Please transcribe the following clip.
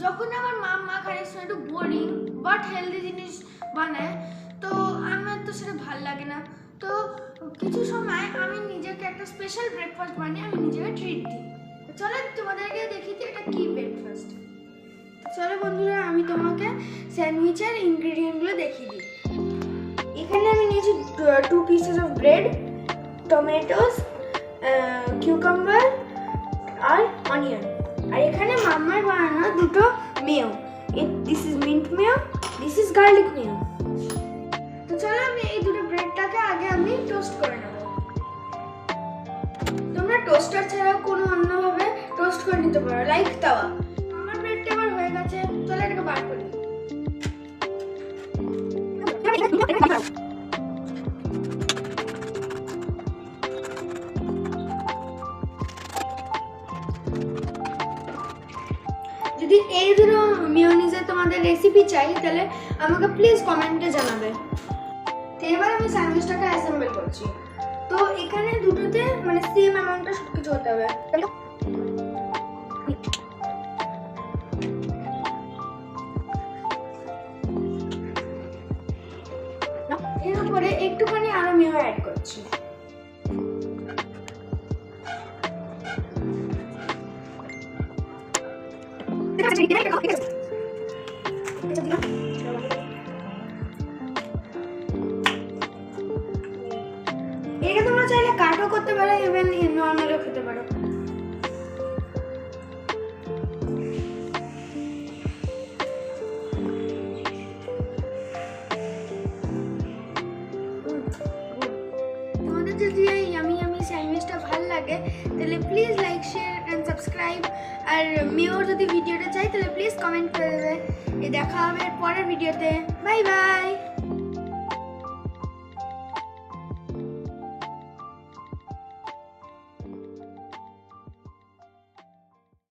যখন আমার মা খায় একটু বোরিং বাট হেলদি জিনিস বানায়, তো আমার তো সেটা ভালো লাগে না। তো কিছু সময় আমি নিজেকে একটা স্পেশাল ব্রেকফাস্ট বানিয়ে আমি নিজেকে ট্রিট দিই। চলো তোমাদেরকে দেখি যে এটা কি ব্রেকফাস্ট। চলো বন্ধুরা, আমি তোমাকে স্যান্ডউইচের ইনগ্রেডিয়েন্টগুলো দেখিয়ে দিই। এখানে আমি নিয়েছি 2 pieces of bread, tomatoes, cucumber আর অনিয়ন। আর এখানে মাম্মার বানানো দুটো mayo, this is mint mayo, this is garlic mayo. তো চলো আমি এই দুটো ব্রেডটাকে আগে আমি টোস্ট করে নেব। তোমরা টোস্টার ছাড়াও কোনো অন্যভাবে টোস্ট করে নিতে পারো, লাইক তাওয়া। আমার ব্রেডটা এবার হয়ে গেছে, চলো এটাকে বার করি। যদি এই দুটো মেয়োনিজের তোমাদের রেসিপি চাই তাহলে আমাকে প্লিজ কমেন্টে জানাবে। তো এবার আমি স্যান্ডউইচটাকে অ্যাসেম্বল করছি। তো এখানে দুটোতে মানে সেম অ্যামাউন্টটা সব কিছু হতে হবে। এর উপরে একটুখানি আরো মেয়ো অ্যাড করছি। এটাকে তোমরা চাইলে কাটও করতে পারো, ইভেন নর্মালও খেতে পারো। তোমাদের যদি এই ইয়ামি স্যান্ডউইচটা ভালো লাগে তাহলে please like, share and subscribe. আর মেয়োর যদি ভিডিওটা চাই তাহলে প্লিজ কমেন্ট করে দেবে। দেখা হবে পরের ভিডিওতে। Bye bye.